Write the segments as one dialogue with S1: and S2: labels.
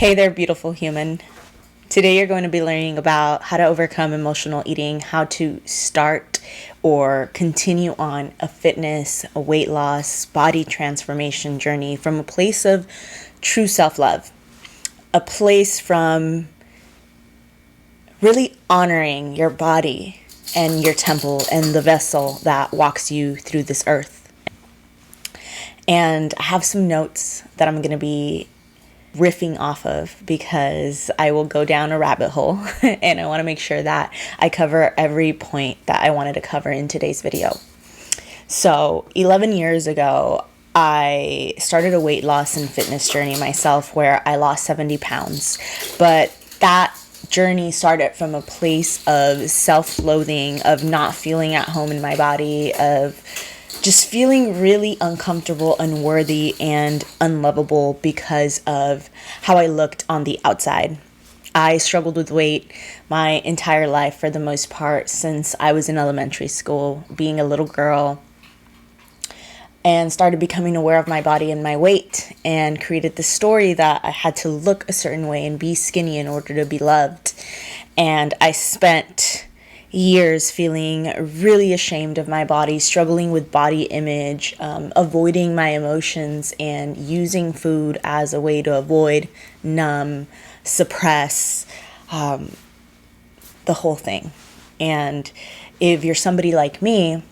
S1: Hey there, beautiful human. Today you're going to be learning about how to overcome emotional eating, how to start or continue on a fitness, a weight loss, body transformation journey from a place of true self-love, a place from really honoring your body and your temple and the vessel that walks you through this earth. And I have some notes that I'm going to be riffing off of because I will go down a rabbit hole and I want to make sure that I cover every point that I wanted to cover in today's video. So 11 years ago, I started a weight loss and fitness journey myself where I lost 70 pounds. But that journey started from a place of self-loathing, of not feeling at home in my body, of just feeling really uncomfortable, unworthy, and unlovable because of how I looked on the outside. I struggled with weight my entire life for the most part since I was in elementary school, being a little girl, and started becoming aware of my body and my weight and created the story that I had to look a certain way and be skinny in order to be loved. And I spent years feeling really ashamed of my body, struggling with body image, avoiding my emotions, and using food as a way to avoid, numb, suppress, the whole thing. And if you're somebody like me,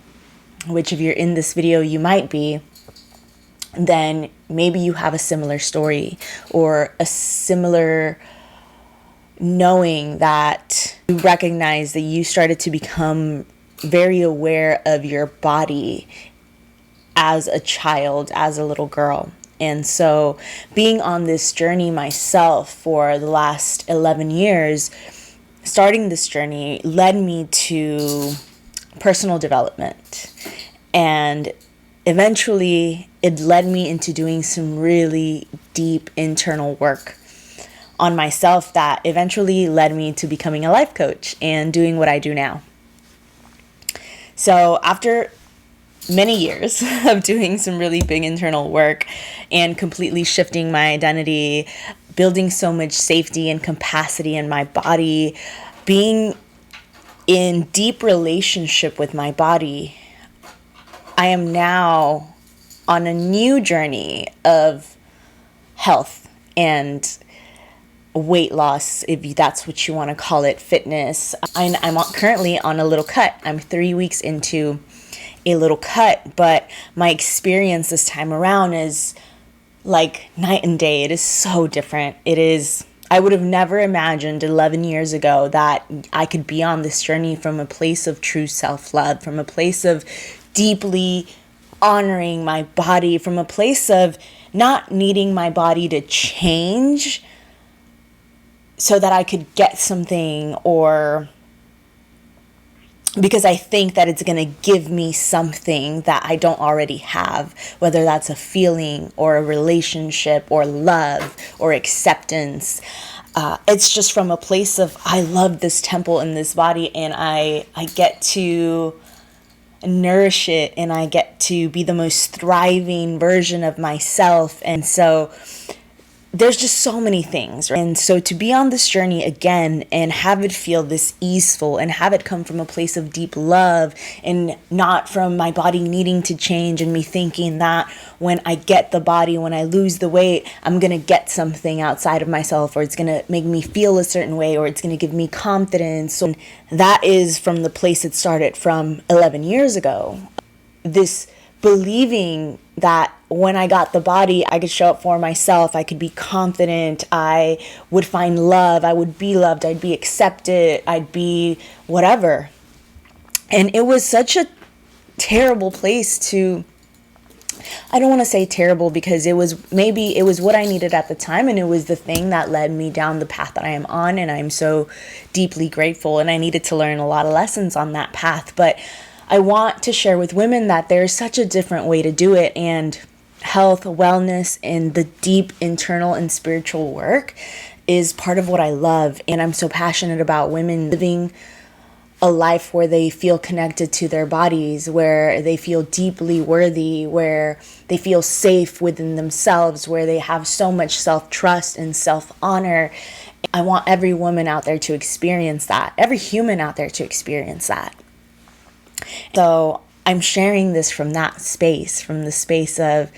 S1: which if you're in this video you might be, then maybe you have a similar story or a similar knowing that you recognize that you started to become very aware of your body as a child, as a little girl. And so being on this journey myself for the last 11 years, starting this journey led me to personal development. And eventually it led me into doing some really deep internal work on myself that eventually led me to becoming a life coach and doing what I do now. So after many years of doing some really big internal work and completely shifting my identity, building so much safety and capacity in my body, being in deep relationship with my body, I am now on a new journey of health and weight loss, if that's what you want to call it, fitness. I'm currently on a little cut. I'm 3 weeks into a little cut, but my experience this time around is like night and day. It is so different. I would have never imagined 11 years ago that I could be on this journey from a place of true self-love, from a place of deeply honoring my body, from a place of not needing my body to change so that I could get something, or because I think that it's going to give me something that I don't already have, whether that's a feeling or a relationship or love or acceptance. It's just from a place of, I love this temple in this body, and I get to nourish it, and I get to be the most thriving version of myself. And so there's just so many things, right? And so to be on this journey again and have it feel this easeful and have it come from a place of deep love and not from my body needing to change and me thinking that when I get the body, when I lose the weight, I'm going to get something outside of myself, or it's going to make me feel a certain way, or it's going to give me confidence. So that is from the place it started from 11 years ago. This believing that when I got the body, I could show up for myself, I could be confident, I would find love, I would be loved, I'd be accepted, I'd be whatever. And it was such a terrible place to, I don't want to say terrible because it was what I needed at the time, and it was the thing that led me down the path that I am on, and I'm so deeply grateful, and I needed to learn a lot of lessons on that path. But I want to share with women that there's such a different way to do it, and health, wellness, and the deep internal and spiritual work is part of what I love. And I'm so passionate about women living a life where they feel connected to their bodies, where they feel deeply worthy, where they feel safe within themselves, where they have so much self-trust and self-honor. I want every woman out there to experience that, every human out there to experience that. So I'm sharing this from that space, from the space of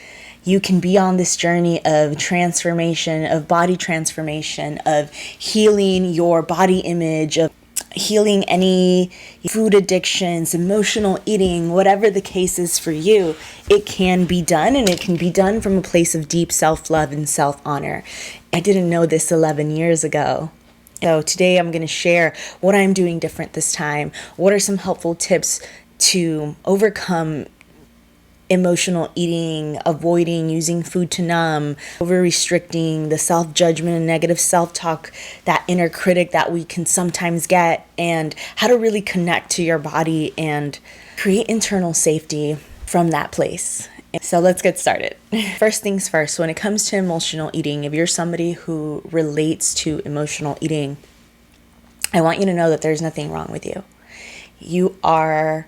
S1: you can be on this journey of transformation, of body transformation, of healing your body image, of healing any food addictions, emotional eating, whatever the case is for you. It can be done, and it can be done from a place of deep self-love and self-honor. I didn't know this 11 years ago. So today I'm going to share what I'm doing different this time. What are some helpful tips to overcome emotional eating, avoiding using food to numb, over-restricting, the self-judgment and negative self-talk, that inner critic that we can sometimes get, and how to really connect to your body and create internal safety from that place. So let's get started. First things first, when it comes to emotional eating, if you're somebody who relates to emotional eating, I want you to know that there's nothing wrong with you. You are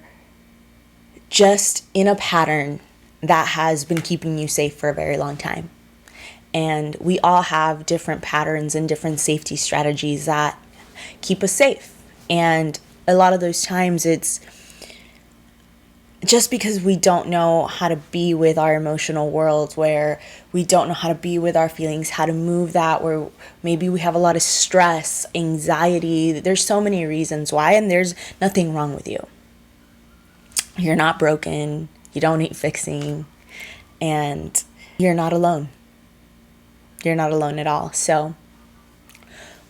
S1: just in a pattern that has been keeping you safe for a very long time. And we all have different patterns and different safety strategies that keep us safe. And a lot of those times it's just because we don't know how to be with our emotional world, where we don't know how to be with our feelings, how to move that, where maybe we have a lot of stress, anxiety. There's so many reasons why, and there's nothing wrong with you. You're not broken, you don't need fixing, and you're not alone. You're not alone at all. So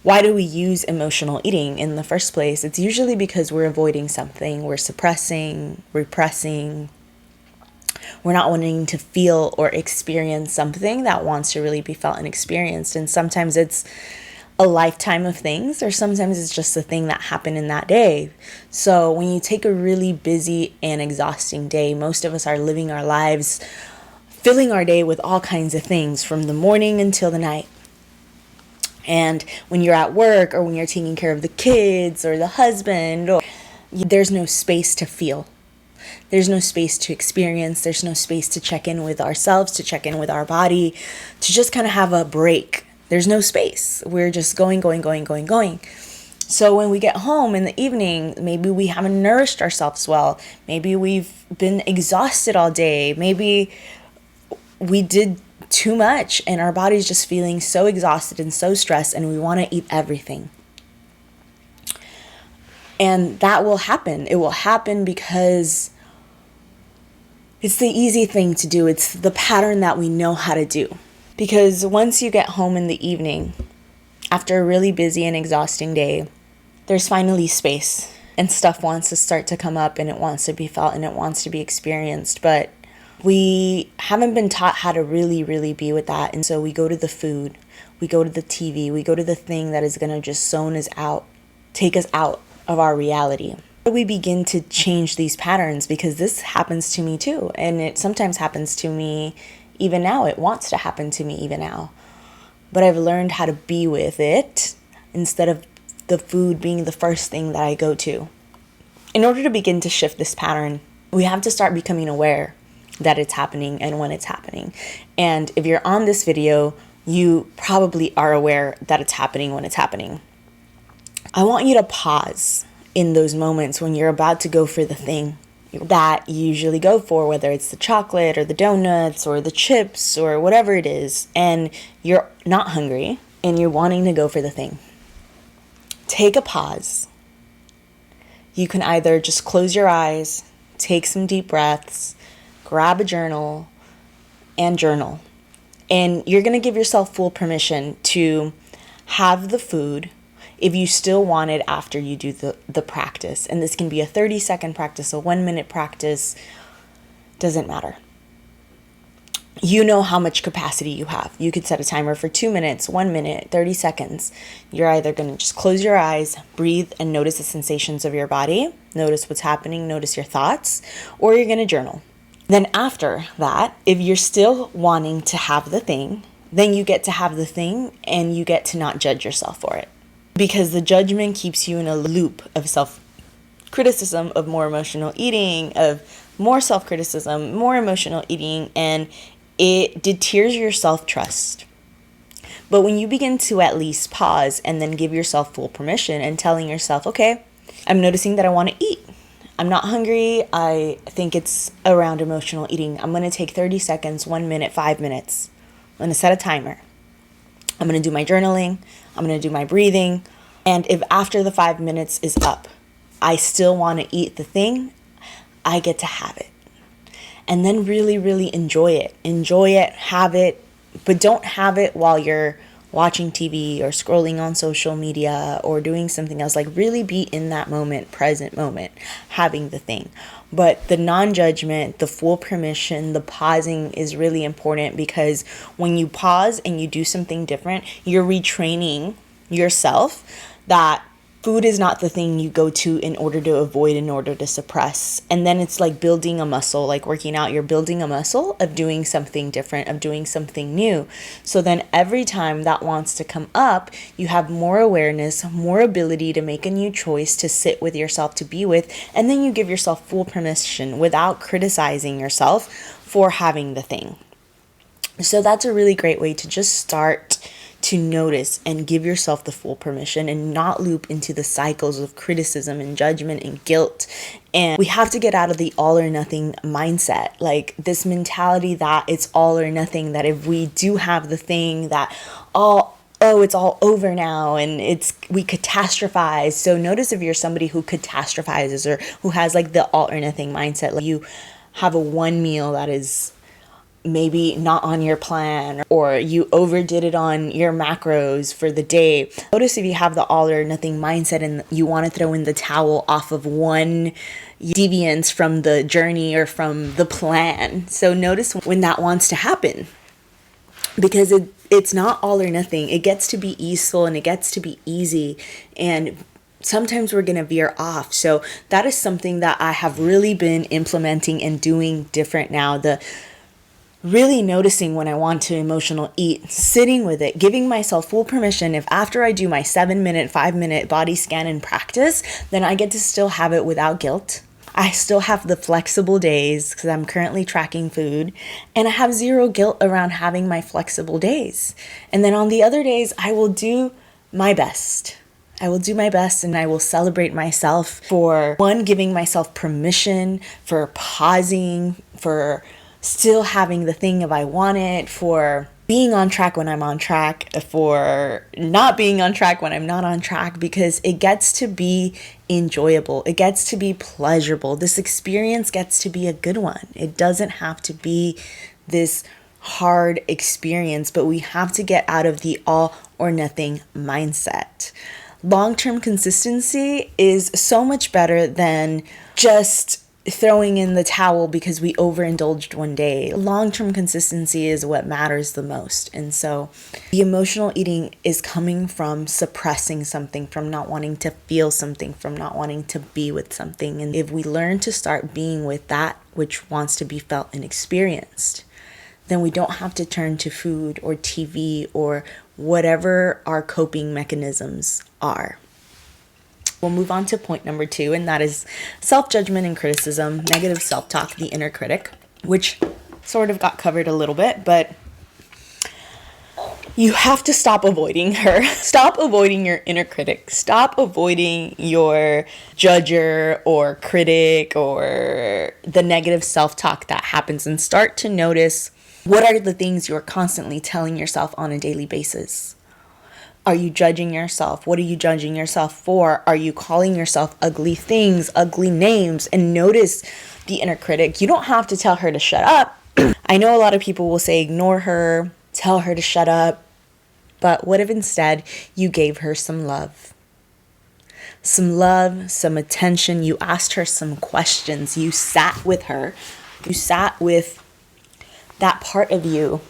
S1: why do we use emotional eating in the first place? It's usually because we're avoiding something, we're suppressing, repressing. We're not wanting to feel or experience something that wants to really be felt and experienced. And sometimes it's a lifetime of things, or sometimes it's just a thing that happened in that day. So when you take a really busy and exhausting day, most of us are living our lives, filling our day with all kinds of things from the morning until the night. And when you're at work, or when you're taking care of the kids or the husband, there's no space to feel. There's no space to experience. There's no space to check in with ourselves, to check in with our body, to just kind of have a break. There's no space. We're just going. So when we get home in the evening, maybe we haven't nourished ourselves well. Maybe we've been exhausted all day. Maybe we did too much and our body's just feeling so exhausted and so stressed, and we want to eat everything. And that will happen. It will happen because it's the easy thing to do. It's the pattern that we know how to do. Because once you get home in the evening, after a really busy and exhausting day, there's finally space, and stuff wants to start to come up, and it wants to be felt, and it wants to be experienced. But we haven't been taught how to really, really be with that. And so we go to the food, we go to the TV, we go to the thing that is going to just zone us out, take us out of our reality. We begin to change these patterns, because this happens to me too. And it sometimes happens to me even now. It wants to happen to me even now. But I've learned how to be with it instead of the food being the first thing that I go to. In order to begin to shift this pattern, we have to start becoming aware that it's happening and when it's happening. And if you're on this video, you probably are aware that it's happening when it's happening. I want you to pause in those moments when you're about to go for the thing that you usually go for, whether it's the chocolate or the donuts or the chips or whatever it is, and you're not hungry and you're wanting to go for the thing. Take a pause. You can either just close your eyes, take some deep breaths, grab a journal, and journal. And you're going to give yourself full permission to have the food if you still want it after you do the practice. And this can be a 30-second practice, a 1-minute practice, doesn't matter. You know how much capacity you have. You could set a timer for 2 minutes, 1 minute, 30 seconds. You're either going to just close your eyes, breathe, and notice the sensations of your body. Notice what's happening, notice your thoughts, or you're going to journal. Then after that, if you're still wanting to have the thing, then you get to have the thing and you get to not judge yourself for it. Because the judgment keeps you in a loop of criticism, of more emotional eating, of more self-criticism, more emotional eating, and it deters your self-trust. But when you begin to at least pause and then give yourself full permission and telling yourself, okay, I'm noticing that I want to eat. I'm not hungry. I think it's around emotional eating. I'm going to take 30 seconds, 1 minute, 5 minutes. I'm going to set a timer. I'm going to do my journaling. I'm going to do my breathing. And if after the 5 minutes is up, I still want to eat the thing, I get to have it. And then really, really enjoy it. Enjoy it, have it, but don't have it while you're watching TV or scrolling on social media or doing something else. Like, really be in that moment, present moment, having the thing. But the non-judgment, the full permission, the pausing is really important, because when you pause and you do something different, you're retraining yourself that food is not the thing you go to in order to avoid, in order to suppress. And then it's like building a muscle, like working out. You're building a muscle of doing something different, of doing something new. So then every time that wants to come up, you have more awareness, more ability to make a new choice, to sit with yourself, to be with, and then you give yourself full permission without criticizing yourself for having the thing. So that's a really great way to just start to notice and give yourself the full permission and not loop into the cycles of criticism and judgment and guilt. And we have to get out of the all or nothing mindset, like this mentality that it's all or nothing, that if we do have the thing, that it's all over now, and we catastrophize. So notice if you're somebody who catastrophizes or who has like the all or nothing mindset, like you have a one meal that is maybe not on your plan, or you overdid it on your macros for the day. Notice if you have the all or nothing mindset and you want to throw in the towel off of one deviance from the journey or from the plan. So notice when that wants to happen, because it's not all or nothing. It gets to be easeful and it gets to be easy, and sometimes we're going to veer off. So that is something that I have really been implementing and doing different now. Really noticing when I want to emotional eat, sitting with it, giving myself full permission. If after I do my 7-minute, 5-minute body scan and practice, then I get to still have it without guilt. I still have the flexible days because I'm currently tracking food, and I have zero guilt around having my flexible days. And then on the other days, I will do my best. I will do my best, and I will celebrate myself for, one, giving myself permission, for pausing, for still having the thing if I want it, for being on track when I'm on track, for not being on track when I'm not on track, because it gets to be enjoyable. It gets to be pleasurable. This experience gets to be a good one. It doesn't have to be this hard experience, but we have to get out of the all or nothing mindset. Long-term consistency is so much better than just throwing in the towel because we overindulged one day. Long-term consistency is what matters the most. And so the emotional eating is coming from suppressing something, from not wanting to feel something, from not wanting to be with something. And if we learn to start being with that which wants to be felt and experienced, then we don't have to turn to food or TV or whatever our coping mechanisms are. We'll move on to point number 2, and that is self-judgment and criticism, negative self-talk, the inner critic, which sort of got covered a little bit, but you have to stop avoiding her. Stop avoiding your inner critic. Stop avoiding your judger or critic or the negative self-talk that happens, and start to notice what are the things you're constantly telling yourself on a daily basis. Are you judging yourself? What are you judging yourself for? Are you calling yourself ugly things, ugly names? And notice the inner critic. You don't have to tell her to shut up. I know a lot of people will say ignore her, tell her to shut up. But what if instead you gave her some love? Some love, some attention. You asked her some questions. You sat with her. You sat with that part of you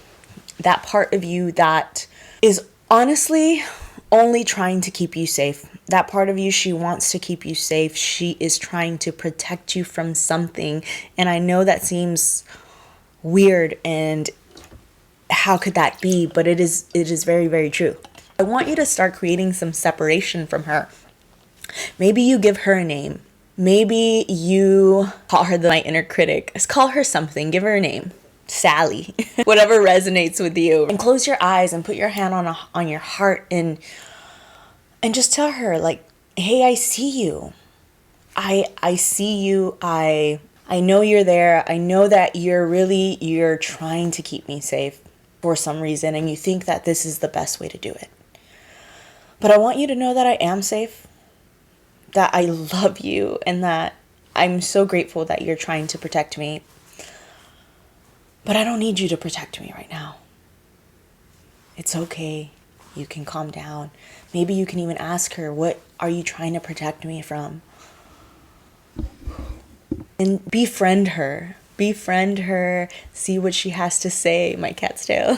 S1: that is honestly only trying to keep you safe. That part of you, she wants to keep you safe. She is trying to protect you from something. And I know that seems weird, and how could that be? But it is very, very true. I want you to start creating some separation from her. Maybe you give her a name. Maybe you call her my inner critic. Just call her something. Give her a name. Sally. Whatever resonates with you. And close your eyes and put your hand on your heart and just tell her, like, hey, I see you. I see you. I know you're there. I know that you're trying to keep me safe for some reason, and you think that this is the best way to do it. But I want you to know that I am safe, that I love you, and that I'm so grateful that you're trying to protect me. But I don't need you to protect me right now. It's okay. You can calm down. Maybe you can even ask her, what are you trying to protect me from? And befriend her. Befriend her. See what she has to say. My cat's tail.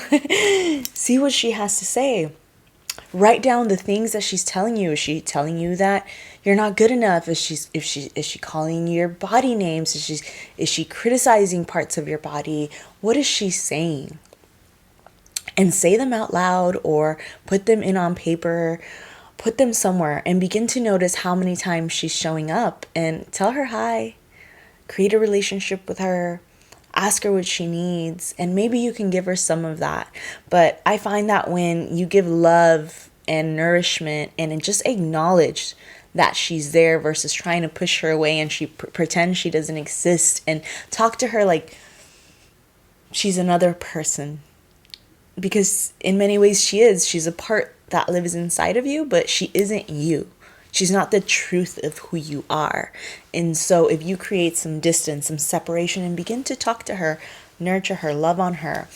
S1: See what she has to say. Write down the things that she's telling you. Is she telling you that you're not good enough? Is she calling your body names? Is she criticizing parts of your body? What is she saying? And say them out loud or put them in on paper. Put them somewhere and begin to notice how many times she's showing up, and tell her hi. Create a relationship with her. Ask her what she needs, and maybe you can give her some of that. But I find that when you give love and nourishment and just acknowledge that she's there versus trying to push her away and she pretends she doesn't exist, and talk to her like she's another person. Because in many ways she is. She's a part that lives inside of you, but she isn't you. She's not the truth of who you are. And so if you create some distance, some separation, and begin to talk to her, nurture her, love on her,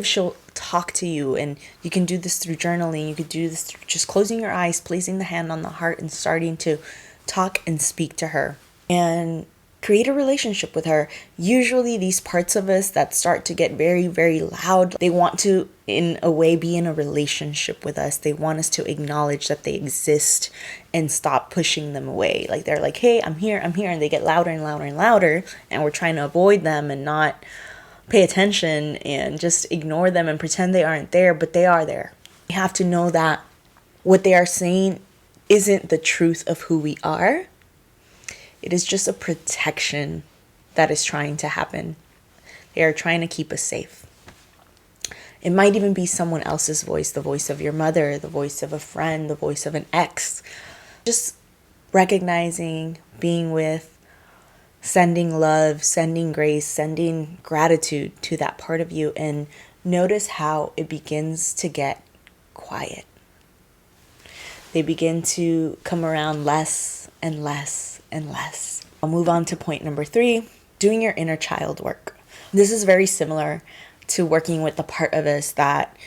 S1: she'll talk to you. And you can do this through journaling. You could do this through just closing your eyes, placing the hand on the heart, and starting to talk and speak to her. And create a relationship with her. Usually these parts of us that start to get very, very loud, they want to, in a way, be in a relationship with us. They want us to acknowledge that they exist and stop pushing them away. Like they're like, hey, I'm here. And they get louder and louder and louder. And we're trying to avoid them and not pay attention and just ignore them and pretend they aren't there, but they are there. We have to know that what they are saying isn't the truth of who we are. It is just a protection that is trying to happen. They are trying to keep us safe. It might even be someone else's voice, the voice of your mother, the voice of a friend, the voice of an ex. Just recognizing, being with, sending love, sending grace, sending gratitude to that part of you, and notice how it begins to get quiet. They begin to come around less and less and less. I'll move on to point number 3, doing your inner child work. This is very similar to working with the part of us that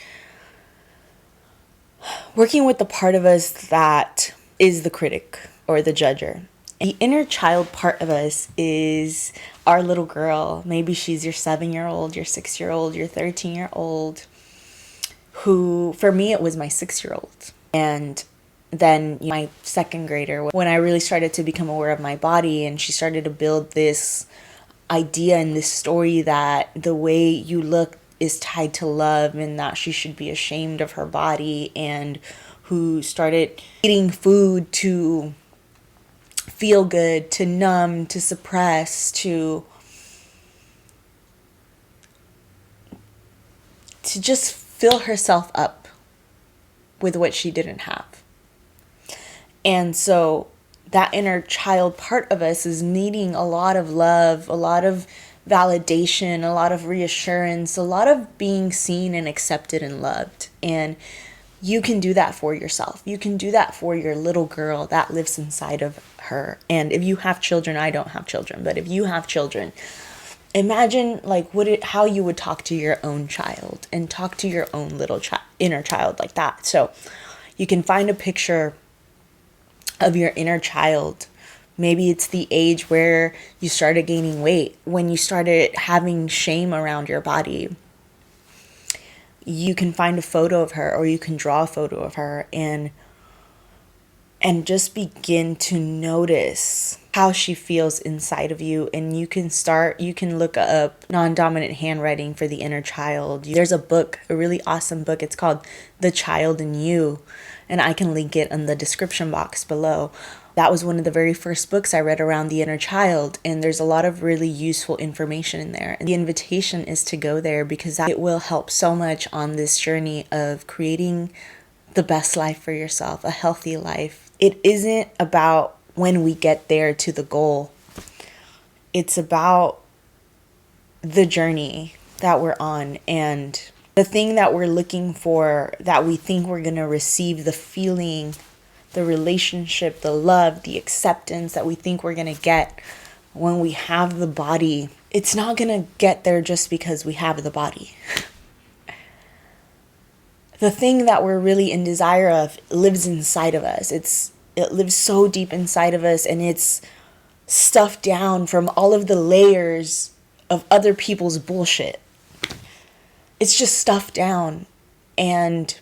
S1: is the critic or the judger. The inner child part of us is our little girl. Maybe she's your 7-year-old, your 6-year-old, your 13-year-old, who, for me, it was my 6-year-old. And then my second grader, when I really started to become aware of my body, and she started to build this idea and this story that the way you look is tied to love, and that she should be ashamed of her body, and who started eating food to feel good, to numb, to suppress, to just fill herself up with what she didn't have. And so that inner child part of us is needing a lot of love, a lot of validation, a lot of reassurance, a lot of being seen and accepted and loved. And you can do that for yourself. You can do that for your little girl that lives inside of her. And if you have children, I don't have children, but if you have children, imagine like how you would talk to your own child and talk to your own little inner child like that. So you can find a picture of your inner child. Maybe it's the age where you started gaining weight, when you started having shame around your body. You can find a photo of her, or you can draw a photo of her, and just begin to notice how she feels inside of you. And you can look up non-dominant handwriting for the inner child. There's a book, a really awesome book. It's called The Child in You, and I can link it in the description box below. That was one of the very first books I read around the inner child, and there's a lot of really useful information in there. And the invitation is to go there because it will help so much on this journey of creating the best life for yourself, a healthy life. It isn't about when we get there to the goal. It's about the journey that we're on, and the thing that we're looking for, that we think we're going to receive, the feeling, the relationship, the love, the acceptance that we think we're going to get when we have the body. It's not going to get there just because we have the body. The thing that we're really in desire of lives inside of us. It lives so deep inside of us, and it's stuffed down from all of the layers of other people's bullshit. It's just stuffed down, and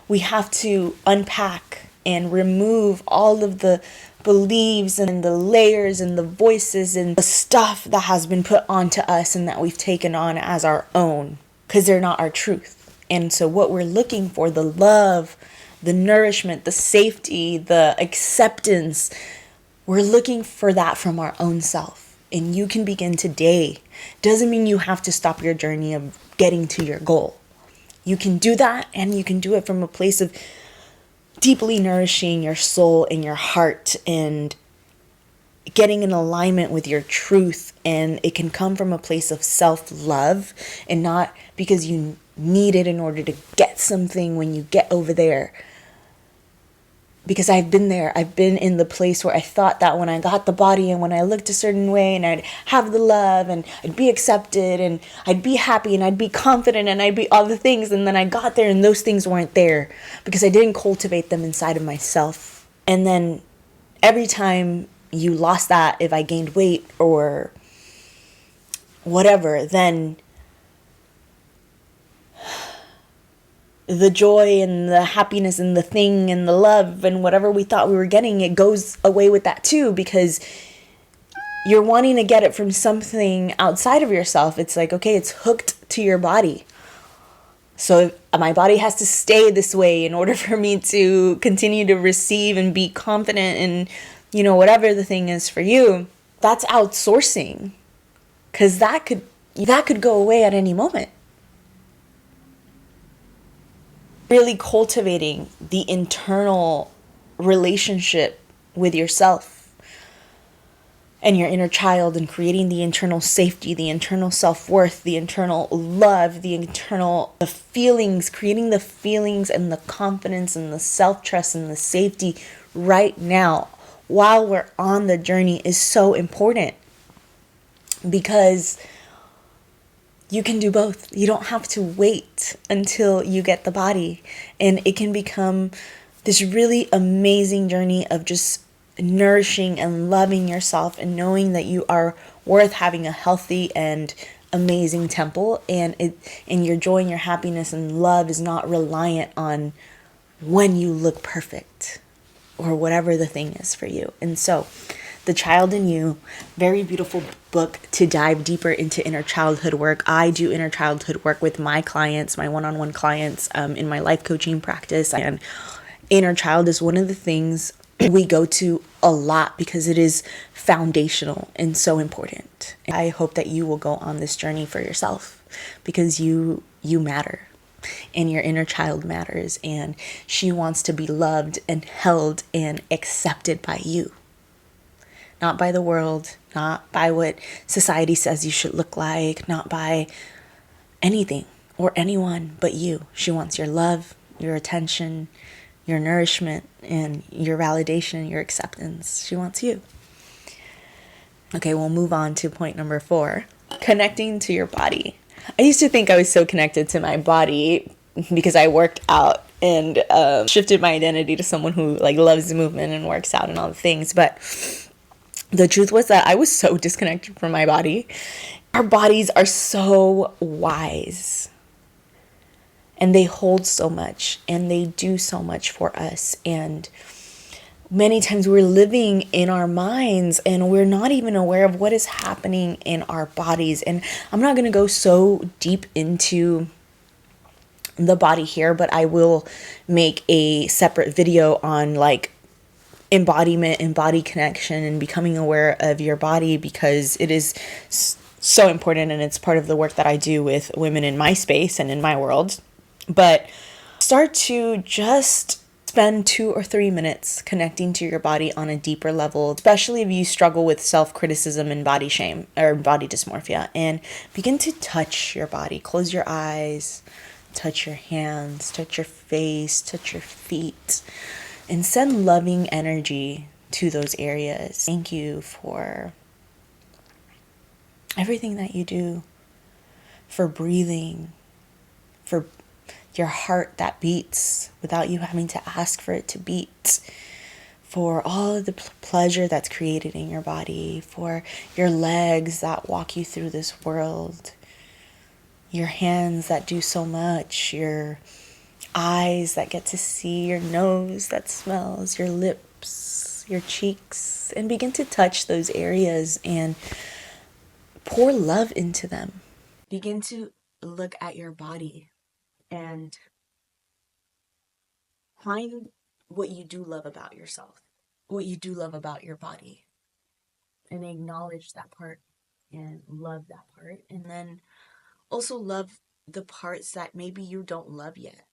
S1: we have to unpack and remove all of the beliefs and the layers and the voices and the stuff that has been put onto us and that we've taken on as our own, because they're not our truth. And so what we're looking for, the love, the nourishment, the safety, the acceptance, we're looking for that from our own self. And you can begin today. Doesn't mean you have to stop your journey of getting to your goal. You can do that, and you can do it from a place of deeply nourishing your soul and your heart and getting in alignment with your truth. And it can come from a place of self-love and not because you need it in order to get something when you get over there. Because I've been there. I've been in the place where I thought that when I got the body and when I looked a certain way and I'd have the love and I'd be accepted and I'd be happy and I'd be confident and I'd be all the things. And then I got there and those things weren't there because I didn't cultivate them inside of myself. And then every time you lost that, if I gained weight or whatever, then the joy and the happiness and the thing and the love and whatever we thought we were getting, it goes away with that too, because you're wanting to get it from something outside of yourself. It's like, okay, it's hooked to your body. So my body has to stay this way in order for me to continue to receive and be confident in, whatever the thing is for you. That's outsourcing, because that could go away at any moment. Really cultivating the internal relationship with yourself and your inner child, and creating the internal safety, the internal self-worth, the internal love, the feelings, creating the feelings and the confidence and the self-trust and the safety right now while we're on the journey is so important, because you can do both. You don't have to wait until you get the body. And it can become this really amazing journey of just nourishing and loving yourself and knowing that you are worth having a healthy and amazing temple. And your joy and your happiness and love is not reliant on when you look perfect or whatever the thing is for you. And so The Child in You, very beautiful book to dive deeper into inner childhood work. I do inner childhood work with my clients, my one-on-one clients in my life coaching practice. And inner child is one of the things we go to a lot because it is foundational and so important. I hope that you will go on this journey for yourself, because you matter. And your inner child matters, and she wants to be loved and held and accepted by you. Not by the world, not by what society says you should look like, not by anything or anyone but you. She wants your love, your attention, your nourishment, and your validation, your acceptance. She wants you. Okay, we'll move on to point number 4, connecting to your body. I used to think I was so connected to my body because I worked out and shifted my identity to someone who loves movement and works out and all the things. But the truth was that I was so disconnected from my body. Our bodies are so wise, and they hold so much, and they do so much for us. And many times we're living in our minds and we're not even aware of what is happening in our bodies. And I'm not going to go so deep into the body here, but I will make a separate video on embodiment and body connection and becoming aware of your body, because it is so important, and it's part of the work that I do with women in my space and in my world. But start to just spend 2 or 3 minutes connecting to your body on a deeper level, especially if you struggle with self-criticism and body shame or body dysmorphia, and begin to touch your body. Close your eyes, touch your hands, touch your face, touch your feet, and send loving energy to those areas. Thank you for everything that you do, for breathing, for your heart that beats without you having to ask for it to beat, for all of the pleasure that's created in your body, for your legs that walk you through this world, your hands that do so much, your eyes that get to see, your nose that smells, your lips, your cheeks, and begin to touch those areas and pour love into them. Begin to look at your body and find what you do love about yourself, what you do love about your body, and acknowledge that part and love that part. And then also love the parts that maybe you don't love yet.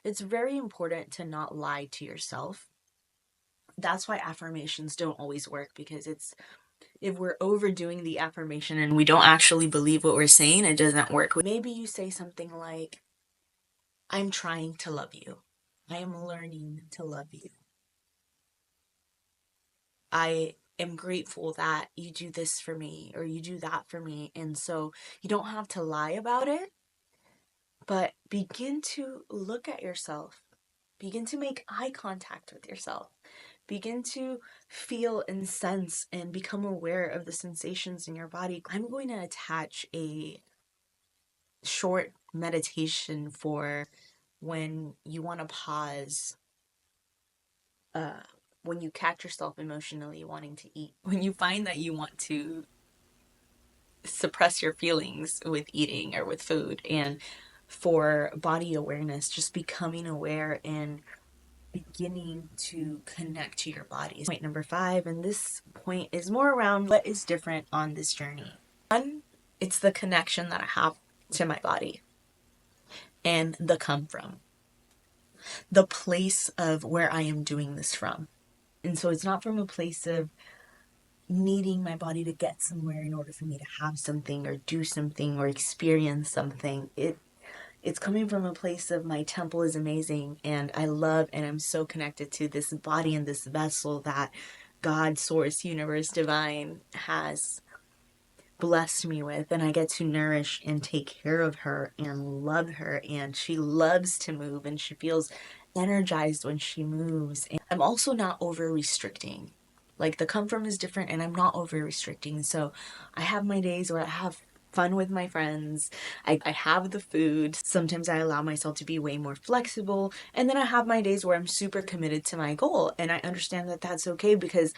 S1: It's very important to not lie to yourself. That's why affirmations don't always work, because if we're overdoing the affirmation and we don't actually believe what we're saying, it doesn't work. Maybe you say something like, I'm trying to love you. I am learning to love you. I am grateful that you do this for me or you do that for me. And so you don't have to lie about it, but begin to look at yourself. Begin to make eye contact with yourself. Begin to feel and sense and become aware of the sensations in your body. I'm going to attach a short meditation for when you want to pause, when you catch yourself emotionally wanting to eat, when you find that you want to suppress your feelings with eating or with food, and for body awareness, just becoming aware and beginning to connect to your body. Point number 5, and this point is more around what is different on this journey. One, it's the connection that I have to my body and the come from, the place of where I am doing this from. And so it's not from a place of needing my body to get somewhere in order for me to have something or do something or experience something. It's coming from a place of my temple is amazing and I love and I'm so connected to this body and this vessel that God, source, universe, divine has blessed me with, and I get to nourish and take care of her and love her, and she loves to move and she feels energized when she moves. And I'm also not over restricting. Like the come from is different and I'm not over restricting. So I have my days where I have fun with my friends. I have the food. Sometimes I allow myself to be way more flexible. And then I have my days where I'm super committed to my goal. And I understand that that's okay, because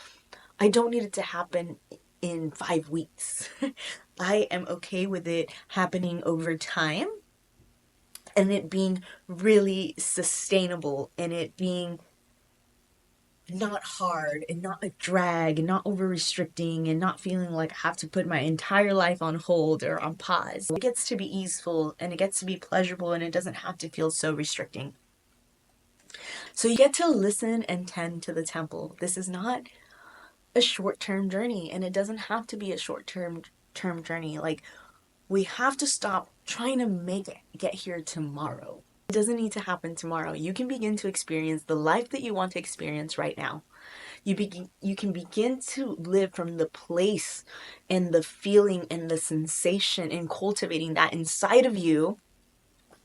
S1: I don't need it to happen in 5 weeks. I am okay with it happening over time and it being really sustainable and it being not hard and not a drag and not over restricting and not feeling like I have to put my entire life on hold or on pause. It gets to be easeful and it gets to be pleasurable and it doesn't have to feel so restricting. So you get to listen and tend to the temple. This is not a short-term journey, and it doesn't have to be a short-term journey. Like, we have to stop trying to make it get here tomorrow. It doesn't need to happen tomorrow. You can begin to experience the life that you want to experience right now. You can begin to live from the place and the feeling and the sensation and cultivating that inside of you.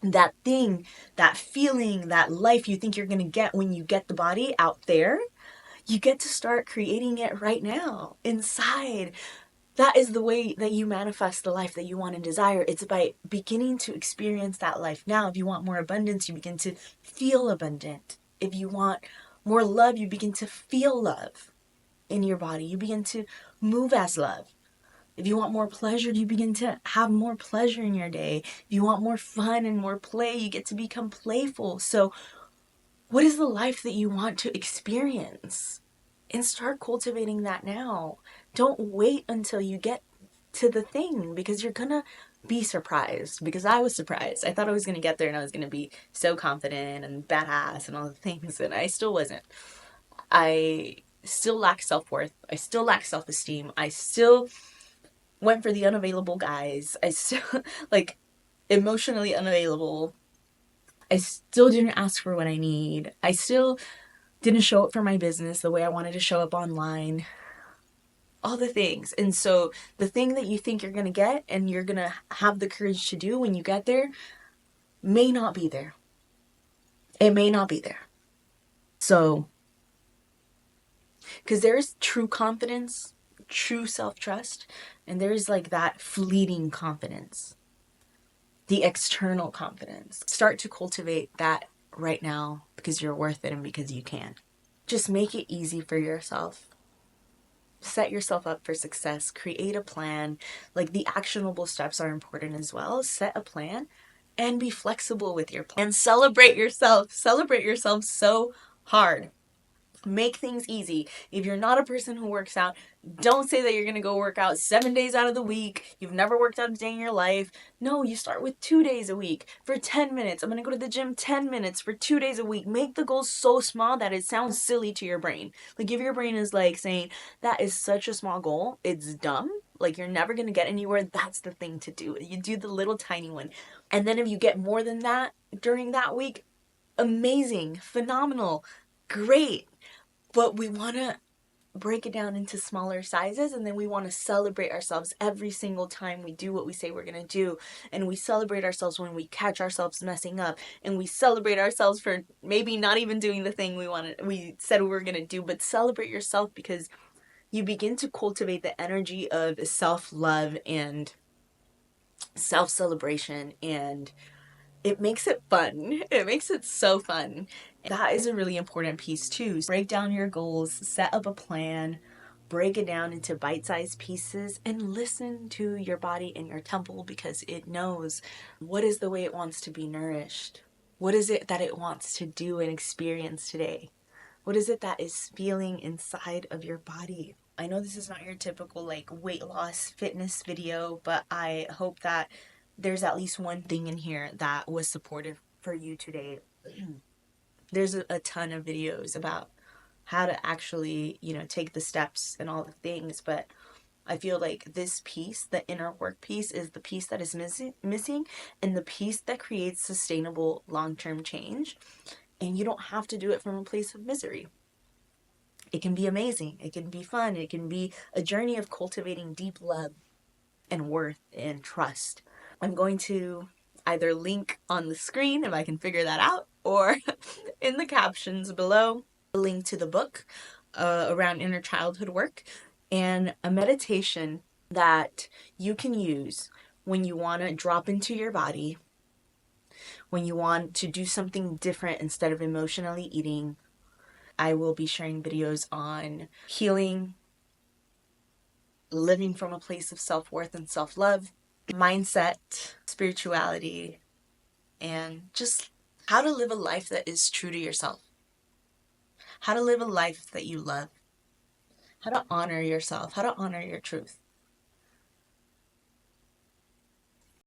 S1: That thing, that feeling, that life you think you're going to get when you get the body out there, you get to start creating it right now inside. That is the way that you manifest the life that you want and desire. It's by beginning to experience that life now. If you want more abundance, you begin to feel abundant. If you want more love, you begin to feel love in your body. You begin to move as love. If you want more pleasure, you begin to have more pleasure in your day. If you want more fun and more play, you get to become playful. So what is the life that you want to experience? and start cultivating that now. Don't wait until you get to the thing, because you're gonna be surprised. Because I was surprised. I thought I was gonna get there and I was gonna be so confident and badass and all the things, and I still wasn't. I still lack self-worth. I still lack self-esteem. I still went for the unavailable guys. I still like emotionally unavailable. I still didn't ask for what I need. I still didn't show up for my business the way I wanted to show up online. All the things. And so the thing that you think you're going to get and you're going to have the courage to do when you get there may not be there. It may not be there. So, because there's true confidence, true self-trust, and there's like that fleeting confidence, the external confidence. Start to cultivate that right now, because you're worth it and because you can. Just make it easy for yourself. Set yourself up for success. Create a plan. Like, the actionable steps are important as well. Set a plan and be flexible with your plan. And celebrate yourself. Celebrate yourself so hard. Make things easy. If you're not a person who works out, don't say that you're going to go work out 7 days out of the week. You've never worked out a day in your life. No, you start with 2 days a week for 10 minutes. I'm going to go to the gym 10 minutes for 2 days a week. Make the goal so small that it sounds silly to your brain. Like, if your brain is like saying, that is such a small goal, it's dumb. Like, you're never going to get anywhere. That's the thing to do. You do the little tiny one. And then if you get more than that during that week, amazing, phenomenal, great. But we want to break it down into smaller sizes, and then we want to celebrate ourselves every single time we do what we say we're going to do. And we celebrate ourselves when we catch ourselves messing up, and we celebrate ourselves for maybe not even doing the thing we said we were going to do. But celebrate yourself, because you begin to cultivate the energy of self-love and self-celebration, and it makes it fun. It makes it so fun. That is a really important piece too. Break down your goals, set up a plan, break it down into bite-sized pieces, and listen to your body and your temple, because it knows what is the way it wants to be nourished. What is it that it wants to do and experience today? What is it that is feeling inside of your body? I know this is not your typical like weight loss fitness video, but I hope that there's at least one thing in here that was supportive for you today. There's a ton of videos about how to actually, take the steps and all the things, but I feel like this piece, the inner work piece, is the piece that is missing, and the piece that creates sustainable long-term change. And you don't have to do it from a place of misery. It can be amazing. It can be fun. It can be a journey of cultivating deep love and worth and trust. I'm going to either link on the screen if I can figure that out, or in the captions below, a link to the book around inner childhood work, and a meditation that you can use when you want to drop into your body, when you want to do something different instead of emotionally eating. I will be sharing videos on healing, living from a place of self-worth and self-love, mindset, spirituality, and just how to live a life that is true to yourself. How to live a life that you love. How to honor yourself. How to honor your truth.